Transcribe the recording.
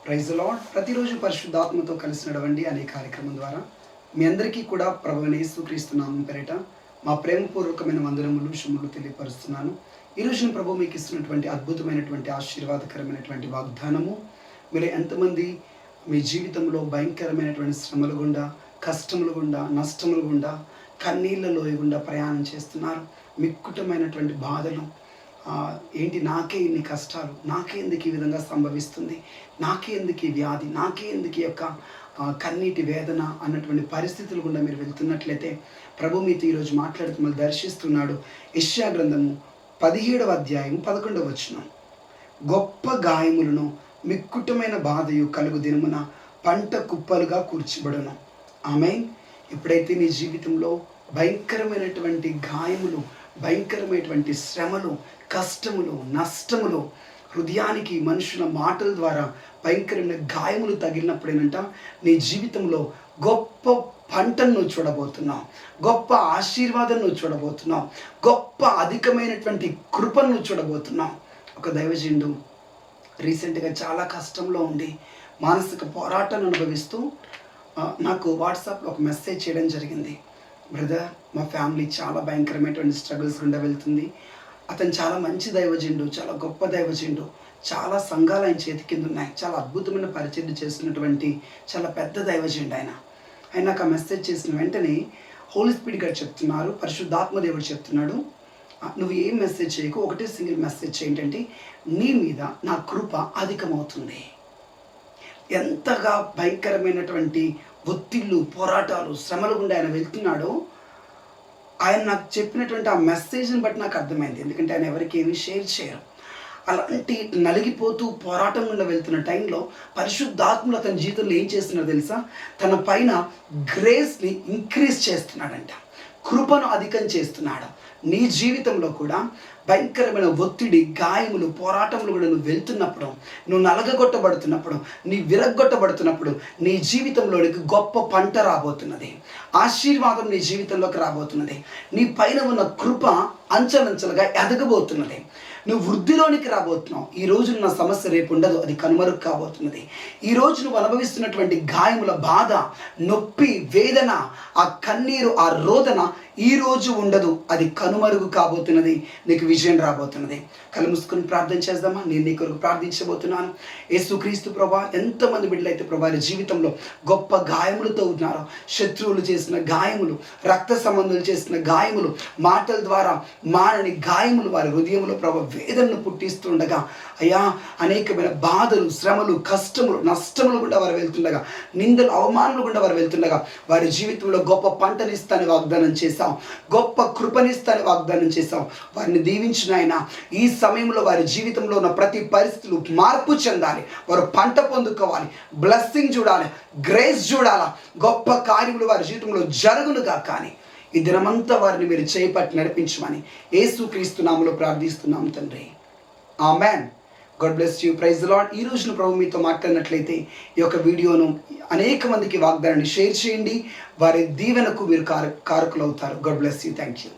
Praise lord. ప్రతిరోజు పరిశుద్ధాత్మతో కలిసి నడవండి అనే కార్యక్రమం ద్వారా మీ అందరికీ కూడా ప్రభువైన యేసుక్రీస్తు నామం పేరిట మా ప్రేమపూర్వకమైన వందనములు శుభములు తెలియపరుస్తున్నాను. ఈ రోజున ప్రభు మీకు ఇస్తున్నటువంటి అద్భుతమైనటువంటి ఆశీర్వాదకరమైనటువంటి వాగ్దానము, మీరు ఎంతమంది మీ జీవితంలో భయంకరమైనటువంటి శ్రమల గుండా, కష్టముల గుండా, నష్టముల గుండా, కన్నీళ్ళ లోయ గుండా ప్రయాణం చేస్తున్నారు. మిక్కుటమైనటువంటి బాధలు, ఏంటి నాకే ఇన్ని కష్టాలు, నాకే ఎందుకు ఈ విధంగా సంభవిస్తుంది, నాకే ఎందుకు ఈ వ్యాధి, నాకే ఎందుకు ఈ యొక్క కన్నీటి వేదన అన్నటువంటి పరిస్థితులు గుండా మీరు వెళ్తున్నట్లయితే ప్రభు మీతో ఈరోజు మాట్లాడుతూ మిమ్మల్ని దర్శిస్తున్నాడు. యెషయా గ్రంథము 17వ అధ్యాయం 11వ వచనం, గొప్ప గాయములను మిక్కుటమైన బాధయు కలుగు దినమున పంట కుప్పలుగా కూర్చబడును. ఆమేన్. ఎప్పుడైతే నీ జీవితంలో భయంకరమైనటువంటి గాయములు, భయంకరమైనటువంటి శ్రమలు, కష్టములు, నష్టములు, హృదయానికి మనుషుల మాటల ద్వారా భయంకరమైన గాయములు తగిలినప్పుడేనంట నీ జీవితంలో గొప్ప పంటను నువ్వు చూడబోతున్నావు, గొప్ప ఆశీర్వాదం నువ్వు చూడబోతున్నావు, గొప్ప అధికమైనటువంటి కృపను నువ్వు చూడబోతున్నావు. ఒక దైవజనుడు రీసెంట్గా చాలా కష్టంలో ఉండి మానసిక పోరాటాన్ని అనుభవిస్తూ నాకు వాట్సాప్లో ఒక మెసేజ్ చేయడం జరిగింది. బ్రదర్, మా ఫ్యామిలీ చాలా భయంకరమైనటువంటి స్ట్రగుల్స్ గుండా వెళ్తుంది. అతను చాలా మంచి దైవజనుడు, చాలా గొప్ప దైవజనుడు, చాలా సంఘాలు ఆయన చేతి కింద ఉన్నాయి, చాలా అద్భుతమైన పరిచయం చేస్తున్నటువంటి చాలా పెద్ద దైవజనుడు ఆయన నాకు ఆ మెసేజ్ చేసిన వెంటనే హోలీ స్పిరిట్ గారు చెప్తున్నారు, పరిశుద్ధాత్మ దేవుడు చెప్తున్నాడు, నువ్వు ఏం మెసేజ్ చేయకు, ఒకటే సింగిల్ మెసేజ్ ఏంటంటే నీ మీద నా కృప అధికమవుతుంది. ఎంతగా భయంకరమైనటువంటి ఒత్తిళ్ళు, పోరాటాలు, శ్రమలు గుండా ఆయన వెళ్తున్నాడో ఆయన నాకు చెప్పినటువంటి ఆ మెసేజ్ని బట్టి నాకు అర్థమైంది. ఎందుకంటే ఆయన ఎవరికి ఏమీ షేర్ చేయరు. అలాంటి నలిగిపోతూ పోరాటం గుండా వెళ్తున్న టైంలో పరిశుద్ధాత్మలు అతని జీవితంలో ఏం చేస్తున్నాడో తెలుసా? తన పైన గ్రేస్ని ఇంక్రీజ్ చేస్తున్నాడంట, కృపను అధికం చేస్తున్నాడు. నీ జీవితంలో కూడా భయంకరమైన ఒత్తిడి, గాయములు, పోరాటములు కూడా నువ్వు వెళ్తున్నప్పుడు, నువ్వు నలగగొట్టబడుతున్నప్పుడు, నీ విరగ్గొట్టబడుతున్నప్పుడు నీ జీవితంలోనికి గొప్ప పంట రాబోతున్నది, ఆశీర్వాదం నీ జీవితంలోకి రాబోతున్నది. నీ పైన ఉన్న కృప అంచెలంచెలుగా ఎదగబోతున్నది. నువ్వు వృద్ధిలోనికి రాబోతున్నావు. ఈ రోజు ఉన్న సమస్య రేపు ఉండదు, అది కనుమరుగు కాబోతున్నది. ఈ రోజు నువ్వు అనుభవిస్తున్నటువంటి గాయముల బాధ, నొప్పి, వేదన, ఆ కన్నీరు, ఆ రోదన ఈ రోజు ఉండదు, అది కనుమరుగు కాబోతున్నది. నీకు విజయం రాబోతున్నది. కళ్ళు మూసుకొని ప్రార్థన చేద్దామా? నేను నీ కొరకు ప్రార్థించబోతున్నాను. యేసుక్రీస్తు ప్రభా, ఎంతమంది బిడ్డలైతే ప్రభా వారి జీవితంలో గొప్ప గాయములతో ఉన్నారో, శత్రువులు చేసిన గాయములు, రక్త సంబంధాలు చేసిన గాయములు, మాటల ద్వారా మానని గాయములు వారి హృదయంలో ప్రభా వేదనను పుట్టిస్తుండగా, అయ్యా అనేకమైన బాధలు, శ్రమలు, కష్టములు, నష్టములు గుండా వారు వెళ్తుండగా, నిందలు, అవమానాలు గుండా వారు వెళ్తుండగా వారి జీవితంలో గొప్ప పంటనిస్తాని వాగ్దానం చేశాం, గొప్ప కృపనిస్తాని వాగ్దానం చేశాం. వారిని దీవించిన ఆయన ఈ సమయంలో వారి జీవితంలో ఉన్న ప్రతి పరిస్థితులు మార్పు చెందాలి, వారు పంట పొందుకోవాలి, బ్లెస్సింగ్ చూడాలి, గ్రేస్ చూడాలా, గొప్ప కార్యములు వారి జీవితంలో జరుగునుగా. కానీ ఈ దినమంతా వారిని మీరు చేపట్టి నడిపించమని యేసుక్రీస్తు నామములో ప్రార్థిస్తున్నాం తండ్రి. Amen. God bless you. Praise the Lord. ఈ రోజున ప్రభు మీతో మాట్లాడినట్లయితే ఈ యొక్క వీడియోను అనేక మందికి వాగ్దానాన్ని షేర్ చేయండి. వారి దీవెనకు మీరు కారకులు అవుతారు. God bless you. Thank you.